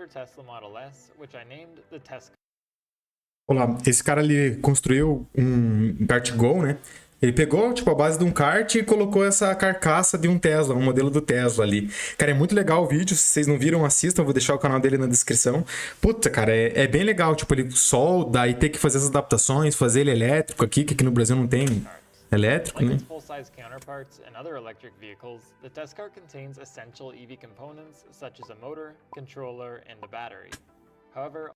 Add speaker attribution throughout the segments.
Speaker 1: future Tesla Model S, which I named the Teskart.
Speaker 2: Olá, esse cara ele construiu um kart Go, né? Ele pegou, tipo, a base de um kart e colocou essa carcaça de um Tesla, um modelo do Tesla ali. Cara, é muito legal o vídeo, se vocês não viram, assistam, eu vou deixar o canal dele na descrição. Puta, cara, é bem legal, tipo, ele solda e ter que fazer as adaptações, fazer ele elétrico aqui, que aqui no Brasil não tem elétrico,
Speaker 1: Like
Speaker 2: né?
Speaker 1: its full-size counterparts and other electric vehicles, the Teskart contains essential EV components such as a motor, controller, and a battery. However,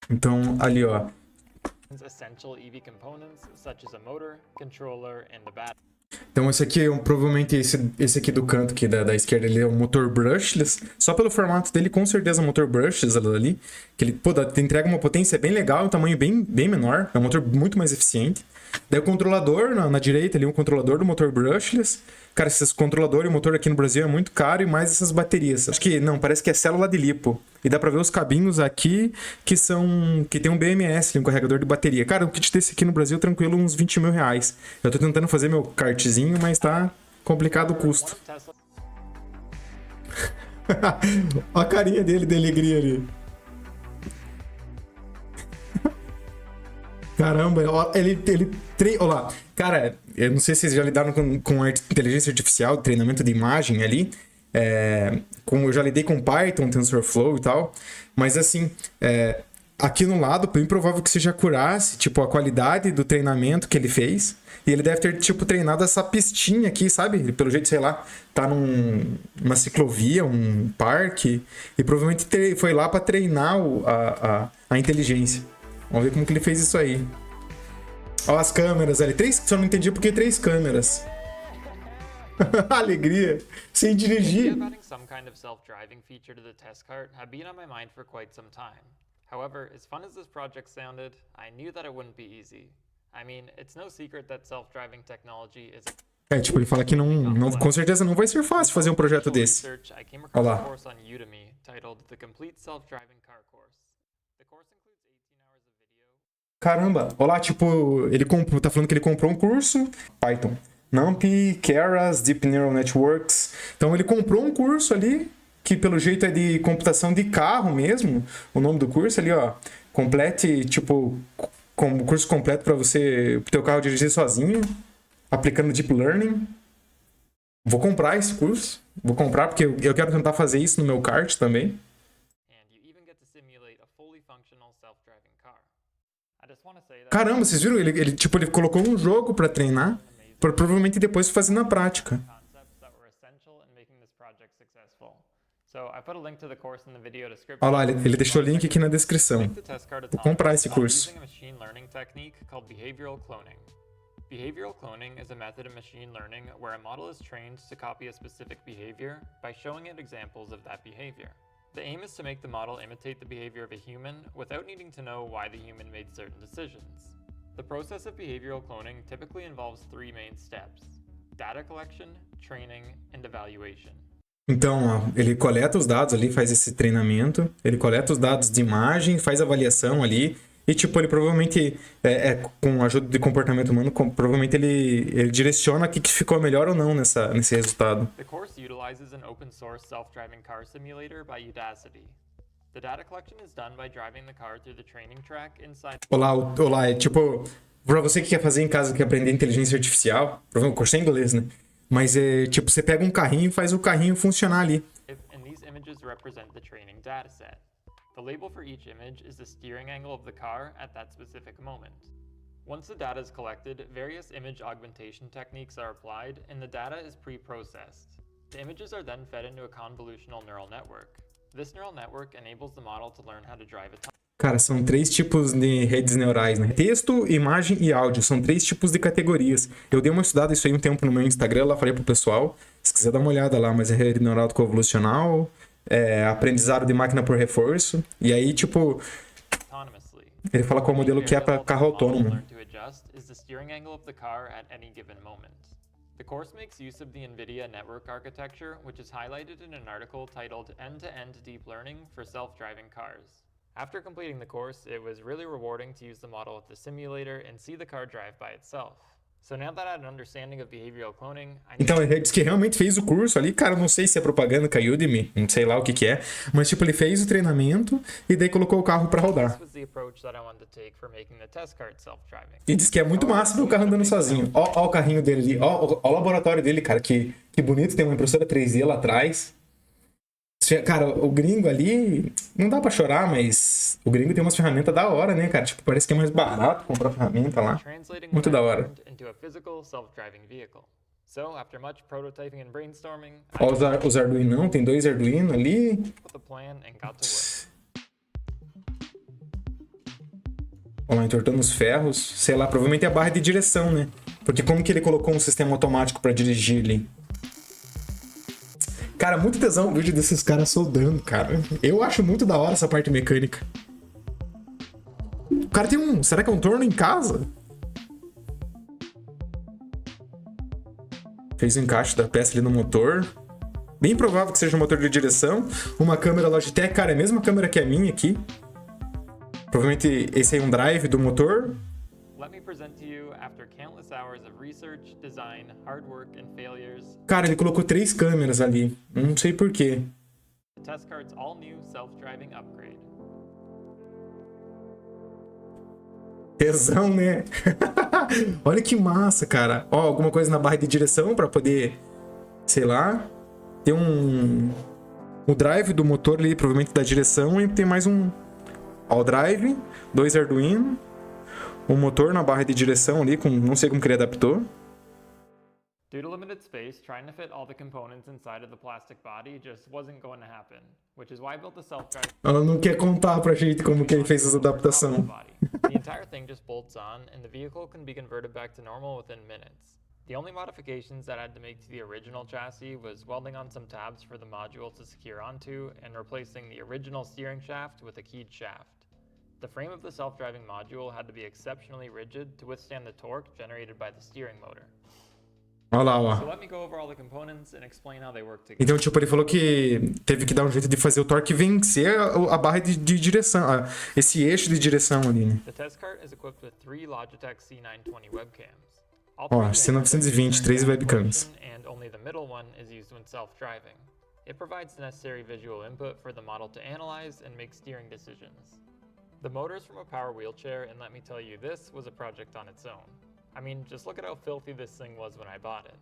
Speaker 2: Então, ali, ó,
Speaker 1: essential EV components such as a motor, controller, and a battery.
Speaker 2: então esse aqui, provavelmente esse aqui do canto aqui da esquerda, ele é um motor brushless. Só pelo formato dele, com certeza, um motor brushless ali. Que ele, pô, entrega uma potência bem legal, um tamanho bem menor. É um motor muito mais eficiente. Daí o controlador, na direita ali, um controlador do motor brushless. Cara, esses controladores e o motor aqui no Brasil é muito caro, e mais essas baterias. Acho que, não, parece que é célula de lipo. E dá pra ver os cabinhos aqui que tem um BMS, um carregador de bateria. Cara, o kit desse aqui no Brasil, tranquilo, uns 20 mil reais. Eu tô tentando fazer meu kartzinho, mas tá complicado o custo. Olha a carinha dele de alegria ali. Caramba, olha lá. Cara, eu não sei se vocês já lidaram com a inteligência artificial, treinamento de imagem ali. Eu já lidei com Python, TensorFlow e tal. Mas assim, aqui no lado, bem provável que seja curasse, tipo, a qualidade do treinamento que ele fez. E ele deve ter, tipo, treinado essa pistinha aqui, sabe? Ele, pelo jeito, sei lá, tá numa ciclovia, um parque. E provavelmente foi lá pra treinar a inteligência. Vamos ver como que ele fez isso aí. Olha as câmeras ali. Só não entendi por que 3 câmeras. Alegria. Sem dirigir.
Speaker 1: Adding some kind of self-driving feature to the Teskart had been on my mind for quite some time. However, as fun as this project sounded, I knew that it wouldn't be easy. I mean, it's no secret that self-driving technology is
Speaker 2: Tipo, ele fala que com certeza não vai ser fácil fazer um projeto desse.
Speaker 1: I came
Speaker 2: Olha
Speaker 1: across
Speaker 2: lá.
Speaker 1: a course on Udemy titled The Complete Self-Driving Car Course. The course includes 18 hours of video.
Speaker 2: Caramba. Olha lá, tipo, tá falando que ele comprou um curso Python. NumPy, Keras, Deep Neural Networks. Então ele comprou um curso ali, que pelo jeito é de computação de carro mesmo. O nome do curso ali, ó. Complete, tipo, com curso completo para você, pro teu carro dirigir sozinho, aplicando Deep Learning. Vou comprar esse curso. Vou comprar porque eu quero tentar fazer isso no meu kart também.
Speaker 1: And you even get to simulate a fully functional self-driving car. I just want to say that
Speaker 2: Caramba, vocês viram? Ele colocou um jogo para treinar, para provavelmente depois fazer na prática.
Speaker 1: concepts that were essential in making this project successful. So I put a link to the course in the video description.
Speaker 2: Olha lá, ele deixou o link aqui na descrição.
Speaker 1: Make the Teskart
Speaker 2: Vou comprar esse
Speaker 1: autonomous
Speaker 2: curso.
Speaker 1: using a machine learning technique called behavioral cloning. Behavioral cloning is a method of machine learning where a model is trained to copy a specific behavior by showing it examples of that behavior. The aim is to make the model imitate the behavior of a human without needing to know why the human made certain decisions. The process of behavioral cloning typically involves 3 main steps: data collection, training, and evaluation.
Speaker 2: Então, ó, ele coleta os dados ali, faz esse treinamento, ele coleta os dados de imagem, faz avaliação ali, e tipo, ele provavelmente, com a ajuda de comportamento humano, provavelmente ele direciona o que ficou melhor ou não nesse resultado.
Speaker 1: The course utilizes an open source self-driving car simulator by Udacity. The data collection is done by driving the car through the training track inside.
Speaker 2: Olá, é tipo, pra você que quer fazer em casa, que quer aprender inteligência artificial, provavelmente o curso é em inglês, né? Mas tipo, você pega um carrinho e faz o carrinho funcionar ali.
Speaker 1: And these images represent the training dataset. The label for each image is the steering angle of the car at that specific moment. Once the data is collected, various image augmentation techniques are applied and the data is pre-processed. The images are then fed into a convolutional neural network. This neural network enables the model to learn how to drive a
Speaker 2: Cara, são 3 tipos de redes neurais, né? Texto, imagem e áudio. São 3 tipos de categorias. Eu dei uma estudada isso aí um tempo no meu Instagram, lá falei pro pessoal. Se quiser dar uma olhada lá, mas é rede neural convolucional, aprendizado de máquina por reforço. E aí, tipo,
Speaker 1: autonomously.
Speaker 2: ele fala qual modelo que é para carro autônomo.
Speaker 1: The course makes use of the NVIDIA network architecture, which is highlighted in an article titled End-to-End Deep Learning for Self-Driving Cars. After completing the course, it was really rewarding to use the model with the simulator and see the car drive by itself. So now that I had an understanding of behavioral cloning, I
Speaker 2: Então, ele disse que realmente fez o curso ali, cara, não sei se é propaganda com a Udemy, não sei lá o que que é, mas tipo, ele fez o treinamento e daí colocou o carro pra
Speaker 1: this
Speaker 2: rodar.
Speaker 1: was the approach that I wanted to take for making the Teskart self-driving.
Speaker 2: E diz que é muito massa ver o carro andando sozinho. Ó o carrinho dele ali, ó o laboratório dele, cara, que bonito, tem uma impressora 3D lá atrás. Cara, o gringo ali, não dá pra chorar, mas o gringo tem umas ferramentas da hora, né, cara? Tipo, parece que é mais barato comprar ferramenta lá.
Speaker 1: Translating
Speaker 2: Muito
Speaker 1: what
Speaker 2: da
Speaker 1: I
Speaker 2: hora.
Speaker 1: learned into a physical self-driving vehicle. So, after much prototyping and brainstorming, I
Speaker 2: Ó os Arduino, tem 2 Arduino ali.
Speaker 1: came up with a plan and got to work.
Speaker 2: Ó lá, entortando os ferros. Sei lá, provavelmente é a barra de direção, né? Porque como que ele colocou um sistema automático pra dirigir ali? Cara, muito tesão o vídeo desses caras soldando, cara. Eu acho muito da hora essa parte mecânica. O cara tem um... Será que é um torno em casa? Fez o encaixe da peça ali no motor. Bem provável que seja um motor de direção. Uma câmera Logitech. Cara, é a mesma câmera que a minha aqui. Provavelmente esse aí é um drive do motor.
Speaker 1: Let me present to you, after countless hours of research, design, hard work, and failures,
Speaker 2: Cara, ele colocou 3 câmeras ali. Não sei porquê.
Speaker 1: the Teskart's all-new self-driving upgrade.
Speaker 2: Tesão, né? Olha que massa, cara. Ó, alguma coisa na barra de direção pra poder, sei lá, ter o drive do motor ali, provavelmente da direção, e tem mais um... Ó, o drive, 2 Arduino, o motor na barra de direção ali, com não sei como que ele adaptou.
Speaker 1: Due to limited space, trying to fit all the components inside of the plastic body just wasn't going to happen, which is why I built the self-driving
Speaker 2: Ela não quer contar pra gente como que ele fez essa adaptação.
Speaker 1: body. The entire thing just bolts on, and the vehicle can be converted back to normal within minutes. The only modifications that I had to make to the original chassis was welding on some tabs for the module to secure onto, and replacing the original steering shaft with a keyed shaft. The frame of the self-driving module had to be exceptionally rigid to withstand the torque generated by the steering motor.
Speaker 2: Olha lá,
Speaker 1: So
Speaker 2: ó.
Speaker 1: let me go over all the components and explain how they work together.
Speaker 2: Então, tipo, ele falou que teve que dar um jeito de fazer o torque vencer a barra de direção, esse eixo de direção ali, né?
Speaker 1: The Teskart is equipped with 3 Logitech C920 webcams. All
Speaker 2: Ó,
Speaker 1: three units
Speaker 2: C920, 3
Speaker 1: are
Speaker 2: webcams.
Speaker 1: and only the middle one is used when self-driving. It provides the necessary visual input for the model to analyze and make steering decisions. The motor's from a power wheelchair, and let me tell you, this was a project on its own. I mean, just look at how filthy this thing was when I bought it.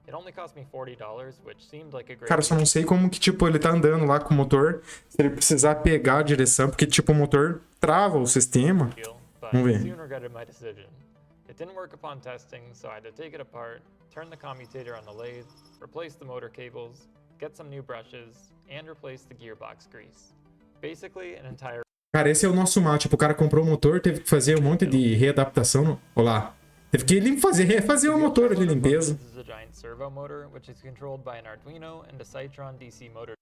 Speaker 1: It only cost me $40, which seemed like a great
Speaker 2: Cara, eu só não sei como que, tipo, ele tá andando lá com o motor, se ele precisar pegar a direção, porque, tipo, o motor trava o sistema.
Speaker 1: deal, but
Speaker 2: Vamos
Speaker 1: I
Speaker 2: ver.
Speaker 1: soon regretted my decision. It didn't work upon testing, so I had to take it apart, turn the commutator on the lathe, replace the motor cables, get some new brushes, and replace the gearbox grease. Basically, an entire
Speaker 2: Cara, esse é o nosso mal. Tipo, o cara comprou o motor, teve que fazer um monte de readaptação. Olá. Teve que refazer o motor ali, limpeza.
Speaker 1: This is a giant servo motor, which is controlled by an Arduino and a Cytron DC motor.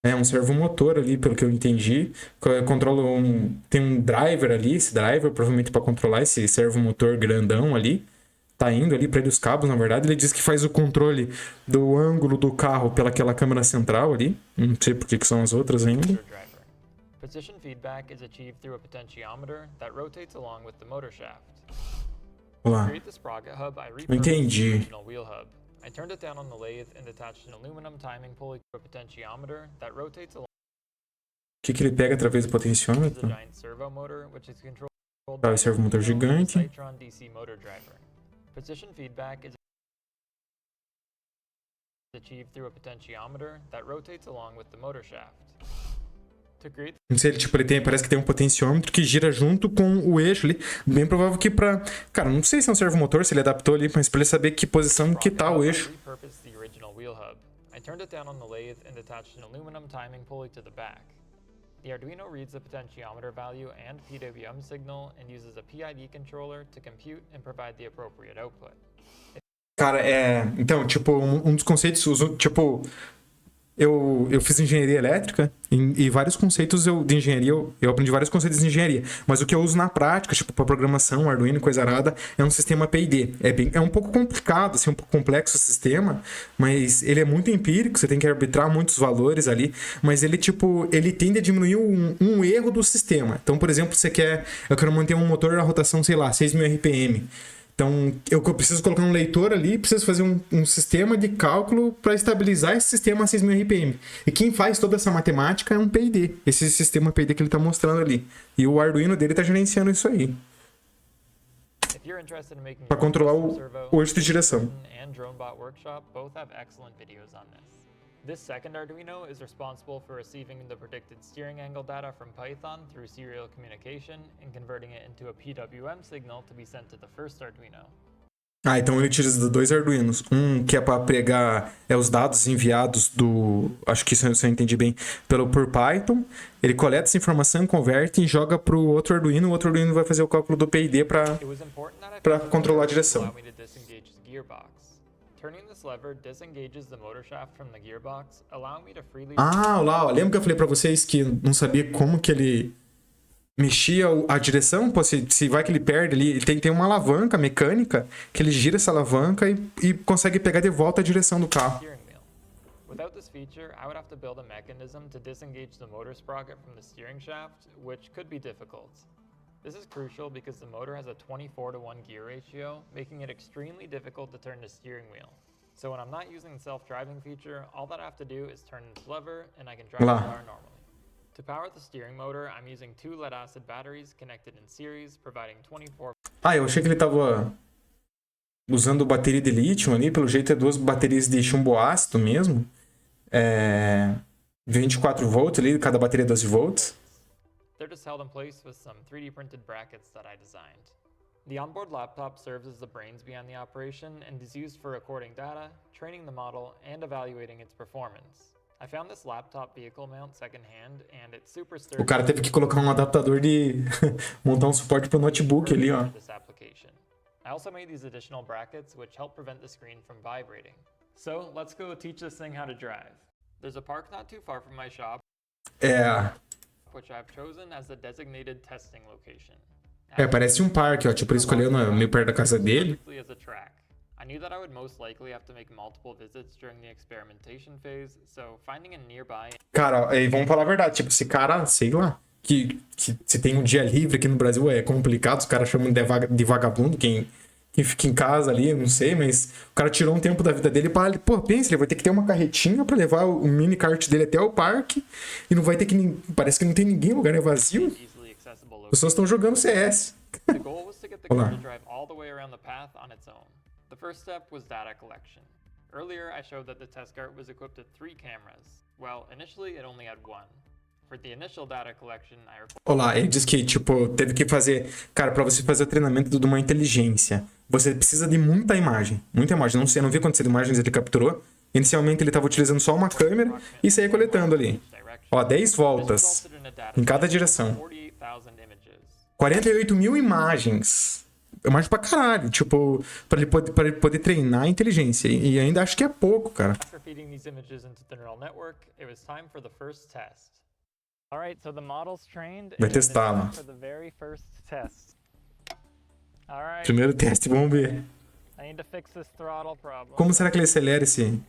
Speaker 2: É um servomotor ali, pelo que eu entendi. Controla tem um driver ali, esse driver, provavelmente para controlar esse servomotor grandão ali. Tá indo ali para ele os cabos, na verdade. Ele diz que faz o controle do ângulo do carro pelaquela câmera central ali. Não sei por que são as outras ainda.
Speaker 1: Motor driver. Position feedback is achieved through a potentiometer that rotates along with the motor shaft. To
Speaker 2: Olá.
Speaker 1: create the sprocket hub, I
Speaker 2: Não
Speaker 1: repurposed the
Speaker 2: entendi.
Speaker 1: original wheel hub. I turned it down on the lathe and attached an aluminum timing pulley to a potentiometer that rotates along
Speaker 2: O que ele pega através do
Speaker 1: with the
Speaker 2: potenciômetro?
Speaker 1: giant servo motor, which is controlled
Speaker 2: Tá,
Speaker 1: by
Speaker 2: esse servomotor
Speaker 1: the Arduino and
Speaker 2: gigante.
Speaker 1: Cytron DC motor driver. Position feedback is achieved through a potentiometer that rotates along with the motor shaft. To create
Speaker 2: Não sei, tipo, parece que tem um potenciômetro que gira junto com o eixo ali. Bem provável que pra... Cara, não sei se é um servomotor, se ele adaptou ali, mas pra ele saber que posição que tá o eixo.
Speaker 1: I repurposed the original wheel hub. I turned it down on the lathe and attached an aluminum timing pulley to the back. The Arduino reads the potentiometer value and PWM signal and uses a PID controller to compute and provide the appropriate output.
Speaker 2: Cara, então, tipo, um dos conceitos, tipo... eu fiz engenharia elétrica e vários conceitos de engenharia, eu aprendi vários conceitos de engenharia. Mas o que eu uso na prática, tipo, para programação, Arduino, coisa arada, é um sistema PID. É um pouco complicado, assim, um pouco complexo o sistema, mas ele é muito empírico, você tem que arbitrar muitos valores ali, mas ele, tipo, ele tende a diminuir um erro do sistema. Então, por exemplo, eu quero manter um motor na rotação, sei lá, 6.000 RPM. Então, eu preciso colocar um leitor ali, preciso fazer um sistema de cálculo para estabilizar esse sistema a 6.000 RPM. E quem faz toda essa matemática é um PID, esse sistema PID que ele está mostrando ali. E o Arduino dele está gerenciando isso aí. Para controlar o eixo de direção.
Speaker 1: This second Arduino is responsible for receiving the predicted steering angle data from Python through serial communication and converting it into a PWM signal to be sent to the first Arduino.
Speaker 2: Ah, então ele utiliza dois Arduinos. Um que é para pregar os dados enviados acho que isso eu entendi bem, por Python. Ele coleta essa informação, converte e joga para o outro Arduino. O outro Arduino vai fazer o cálculo do PID para controlar a direção. Ah, lá, lembra que eu falei para vocês que não sabia como que ele mexia a direção? Pô, se vai que ele perde ali, ele tem uma alavanca mecânica que ele gira essa alavanca e consegue pegar de volta a direção do carro.
Speaker 1: Without this feature, I would have to build a mechanism to disengage the motor sprocket from the steering shaft, which could be difficult. This is crucial because the motor has a 24:1 gear ratio, making it extremely difficult to turn the steering wheel. So when I'm not using the self-driving feature, all that I have to do is turn this lever and I can drive the car normally. To power the steering motor, I'm using 2 lead-acid batteries connected in series, providing 24...
Speaker 2: Ah, eu achei que ele tava usando bateria de lítio ali, pelo jeito é 2 baterias de chumbo ácido mesmo. 24 volts ali, cada bateria 12 volts.
Speaker 1: They're just held in place with some 3D printed brackets that I designed. The onboard laptop serves as the brains behind the operation and is used for recording data, training the model, and evaluating its performance. I found this laptop vehicle mount secondhand and it's super sturdy.
Speaker 2: O cara teve que colocar um adaptador de montar um suporte pro notebook ali, ó.
Speaker 1: I also made these additional brackets which help prevent the screen from vibrating. So, let's go teach this thing how to drive. There's a park not too far from my shop, which I've chosen as the designated testing location.
Speaker 2: Parece um parque, ó, tipo, ele escolheu meio perto da casa dele.
Speaker 1: I knew that I would most likely have to make multiple visits during the experimentation phase, so finding a nearby...
Speaker 2: Cara, aí vamos falar a verdade, tipo, esse cara, sei lá, que se tem um dia livre aqui no Brasil é complicado, os caras chamam de vagabundo, quem fica em casa ali, eu não sei, mas o cara tirou um tempo da vida dele para... Pô, pensa, ele vai ter que ter uma carretinha para levar o mini kart dele até o parque e não vai ter que... Parece que não tem ninguém, o lugar é vazio. As pessoas estão jogando CS. Olá.
Speaker 1: The first step was data collection. Earlier, I showed that the Teskart was equipped with 3 cameras. Well, initially it only had 1. For the initial data collection,
Speaker 2: Olá, ele diz que, tipo, teve que fazer... Cara, para você fazer o treinamento de uma inteligência, você precisa de muita imagem. Muita imagem. Não sei, não vi quantas imagens ele capturou. Inicialmente ele estava utilizando só uma câmera e saía coletando ali. Ó, 10 voltas em cada direção. 48.000 imagens. Imagem pra caralho, tipo, pra ele poder treinar a inteligência. E ainda acho que é pouco, cara. Vai testar lá. Primeiro teste, vamos ver. Como será que ele acelera esse...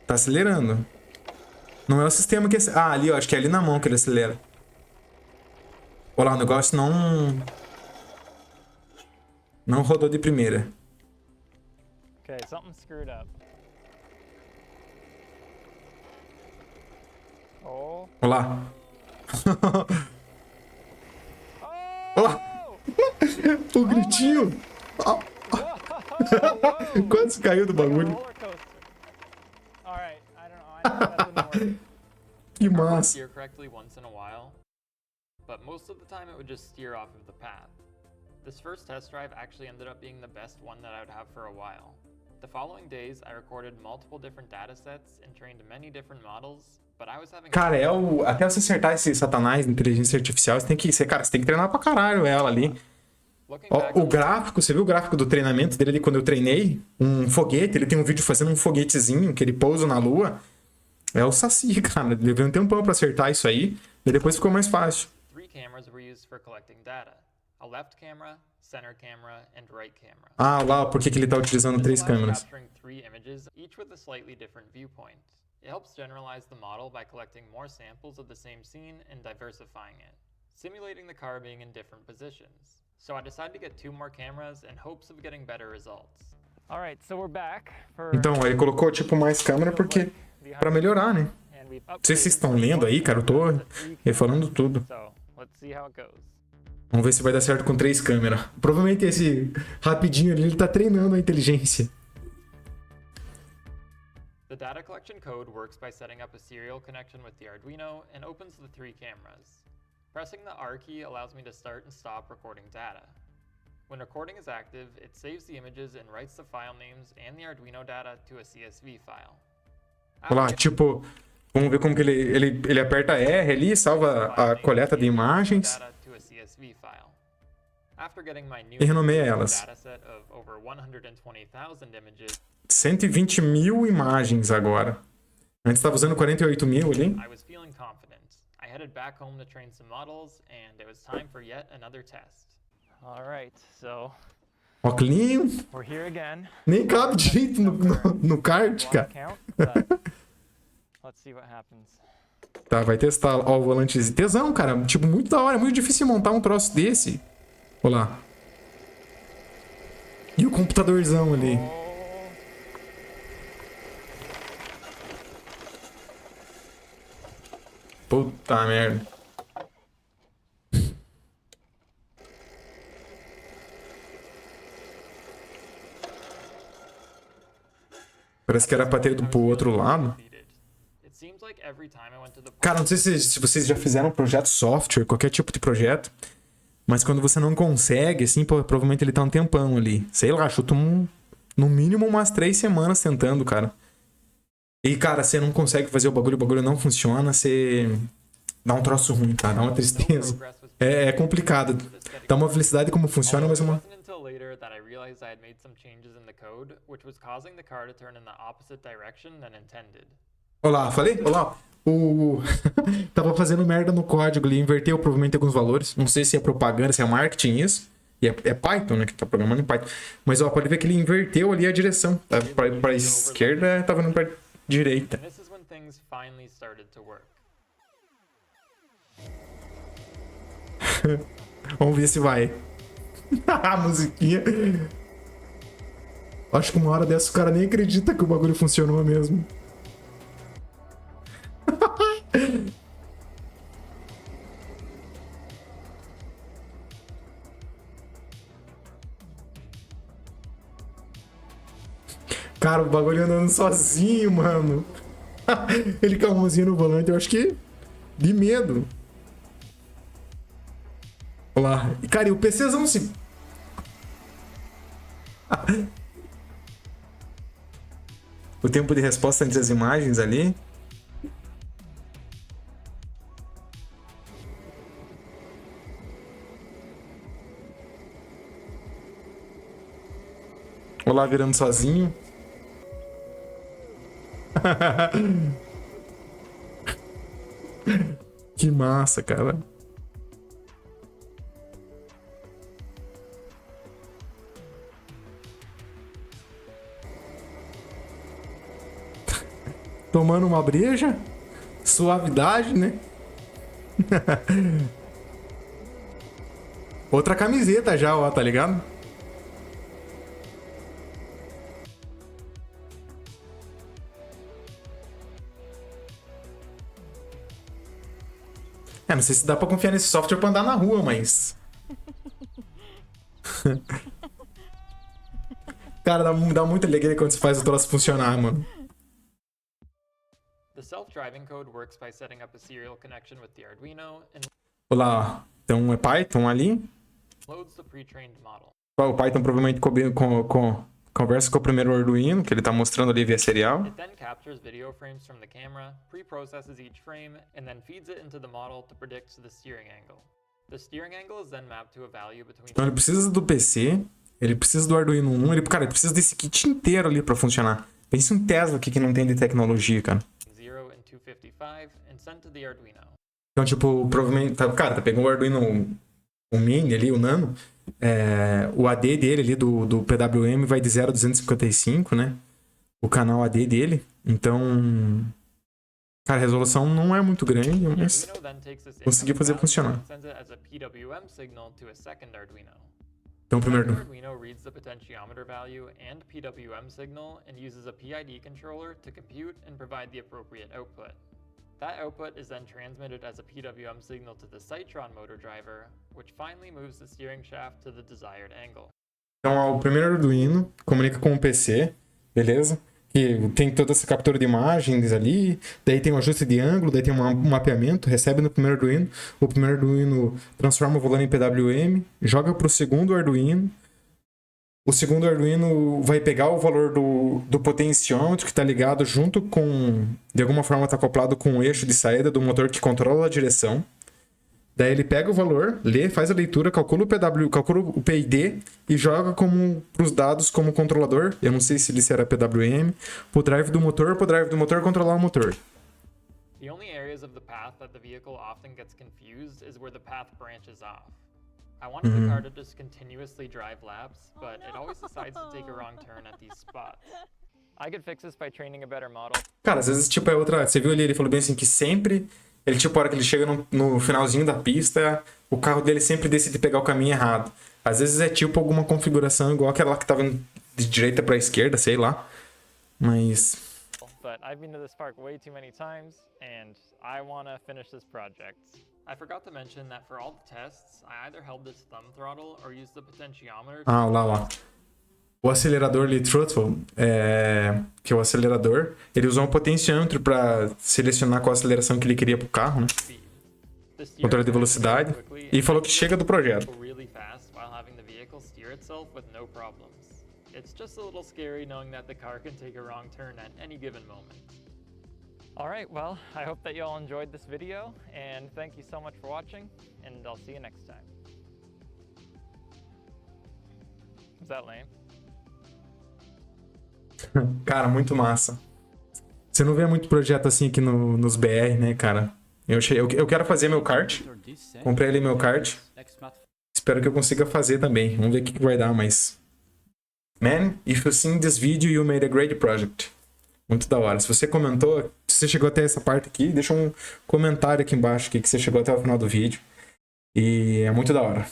Speaker 2: Tá acelerando. Não é o sistema que... Ah, ali, ó, acho que é ali na mão que ele acelera. Olha lá, o negócio não rodou de primeira.
Speaker 1: Okay, something screwed up. Oh.
Speaker 2: Olha lá. Olha lá. O gritinho. Quantos caiu do bagulho? Que massa.
Speaker 1: But most of the time it would just steer off of the path. This first test drive actually ended up being the best one that I would have for a while. The following days I recorded multiple different datasets and trained many different models, but I was having...
Speaker 2: Cara, até você acertar esse satanás de inteligência artificial, você tem que treinar pra caralho ela ali.
Speaker 1: Looking
Speaker 2: Ó,
Speaker 1: back
Speaker 2: o
Speaker 1: on
Speaker 2: gráfico, você viu o gráfico do treinamento dele ali quando eu treinei? Um foguete, ele tem um vídeo fazendo um foguetezinho que ele pousa na lua. É o Saci, cara. Levei um tempão pra acertar isso aí, e depois ficou mais fácil.
Speaker 1: three cameras were used for collecting data: a left camera, center camera, and right camera.
Speaker 2: Ah, lá, por que que ele tá utilizando
Speaker 1: This
Speaker 2: 3
Speaker 1: allows
Speaker 2: câmeras?
Speaker 1: capturing three images, each with a slightly different viewpoint. It helps generalize the model by collecting more samples of the same scene and diversifying it, simulating the car being in different positions. So I decided to get two more cameras in hopes of getting better results.
Speaker 3: All right, so we're back for
Speaker 2: Então, ele colocou, tipo, mais câmera porque... pra melhorar, né?
Speaker 3: and we've
Speaker 2: Não sei se vocês estão lendo aí, cara. Eu tô falando tudo.
Speaker 3: So let's see how it goes.
Speaker 2: Vamos ver se vai dar certo com 3 câmeras. Provavelmente esse rapidinho ali, ele tá treinando a inteligência.
Speaker 1: The data collection code works by setting up a serial connection with the Arduino and opens the three cameras. Pressing the R key allows me to start and stop recording data. When recording is active, it saves the images and writes the file names and the Arduino data to a CSV file.
Speaker 2: Olha lá, tipo... Vamos ver como que ele aperta R ali, salva a coleta de imagens e renomeia elas. 120 mil imagens agora. Antes estava usando 48 mil ali.
Speaker 1: I was feeling confident. I headed back home to train some models, and it was time for yet another test.
Speaker 3: All right, so
Speaker 2: Óculinho.
Speaker 3: we're here again.
Speaker 2: Nem cabe direito no kart,
Speaker 3: Lost
Speaker 2: cara.
Speaker 3: count, but let's see what happens.
Speaker 2: Tá, vai testar. Ó, o volante tesão, cara. Tipo, muito da hora. É muito difícil montar um troço desse. Olha lá. E o computadorzão ali. Puta merda. Parece que era pra ter ido pro outro lado. Cara, não sei se vocês já fizeram um projeto software, qualquer tipo de projeto. Mas quando você não consegue, assim, pô, provavelmente ele tá um tempão ali. Sei lá, chuta no mínimo umas 3 semanas tentando, cara. E, cara, você não consegue fazer o bagulho não funciona, você dá um troço ruim, tá? Dá uma tristeza. É complicado. Dá uma felicidade como funciona, mas uma... Olá, falei? Olá. Tava fazendo merda no código ali, inverteu provavelmente alguns valores. Não sei se é propaganda, se é marketing isso. E é Python, né? Que tá programando em Python. Mas, ó, pode ver que ele inverteu ali a direção. Tá? Pra esquerda, tava indo pra direita. Vamos ver se vai. A musiquinha. Acho que uma hora dessa o cara nem acredita que o bagulho funcionou mesmo. Cara, o bagulho andando sozinho, mano. Ele com a mãozinha no volante, eu acho que de medo. Olha lá. E, cara, e o PCzão se... O tempo de resposta entre as imagens ali. Olha lá, virando sozinho. Que massa, cara. Tomando uma breja. Suavidade, né? Outra camiseta já, ó, tá ligado? Não sei se dá pra confiar nesse software pra andar na rua, mas... Cara, dá muita alegria quando você faz o troço funcionar, mano.
Speaker 1: The self-driving code works by setting up a serial connection with the Arduino and
Speaker 2: Olha lá, então é Python ali.
Speaker 1: loads the pre-trained model.
Speaker 2: O Python provavelmente conversa com o primeiro Arduino, que ele tá mostrando ali via serial.
Speaker 1: It then captures video frames from the camera, pre-processes each frame, and then feeds it into the model to predict the steering angle. The steering angle is then mapped to a value between
Speaker 2: Então ele precisa do PC, ele precisa do Arduino 1, ele precisa desse kit inteiro ali pra funcionar. Pensa um Tesla aqui que não tem de tecnologia, cara.
Speaker 1: 0 and 255 and sent to the Arduino.
Speaker 2: Então, tipo, provavelmente... Cara, tá pegando o Arduino, o Mini ali, o Nano. O AD dele ali do PWM vai de 0 a 255, né? O canal AD dele. Então... Cara, a resolução não é muito grande, mas consegui fazer funcionar. Então, primeiro...
Speaker 1: The Arduino reads the potentiometer value and PWM signal and uses a PID controller to compute and provide the appropriate output. That output is then transmitted as a PWM signal to the Cytron motor driver, which finally moves the steering shaft to the desired angle.
Speaker 2: Então, o primeiro Arduino comunica com o PC, beleza? Que tem toda essa captura de imagens ali, daí tem um ajuste de ângulo, daí tem um mapeamento, recebe no primeiro Arduino, o primeiro Arduino transforma o valor em PWM, joga para o segundo Arduino, o segundo Arduino vai pegar o valor do potenciômetro que está ligado junto com, de alguma forma está acoplado com o eixo de saída do motor que controla a direção. Daí ele pega o valor, lê, faz a leitura, calcula o PID e joga para os dados como controlador. Eu não sei se ele será PWM, pro drive do motor controlar o motor.
Speaker 1: The only areas of the path that the vehicle often gets confused is where the path branches off. I wanted the car to just continuously drive laps, but it always decides to take a wrong turn at these spots.
Speaker 3: I could fix this by training a better model.
Speaker 2: Cara, às vezes, tipo, é outra... Você viu ali, ele falou bem assim, que sempre... Ele, tipo, a hora que ele chega no finalzinho da pista, o carro dele sempre decide pegar o caminho errado. Às vezes é, tipo, alguma configuração igual aquela lá que tava de direita pra esquerda, sei lá. Mas...
Speaker 3: But I've been to this park way too many times, and I want to finish this project.
Speaker 1: I forgot to mention that for all the tests, I either held this thumb throttle or used the potentiometer.
Speaker 2: Ah, lá. O acelerador ali, throttle, que é o acelerador, ele usou um potenciômetro para selecionar qual a aceleração que ele queria pro carro, né? Controle de velocidade. E falou que chega do projeto.
Speaker 1: Really fast while having the vehicle steer itself with no problems. It's just a little scary knowing that the car can take a wrong turn at any given moment.
Speaker 3: All right, well, I hope that you all enjoyed this video, and thank you so much for watching, and I'll see you next time. Was that lame?
Speaker 2: Cara, muito massa. Você não vê muito projeto assim aqui nos BR, né, cara? Eu quero fazer meu kart. Comprei ali meu kart. Espero que eu consiga fazer também. Vamos ver o que vai dar, mas... Man, if you seen this video, you made a great project. Muito da hora. Se você comentou, se você chegou até essa parte aqui, deixa um comentário aqui embaixo que você chegou até o final do vídeo. E é muito da hora.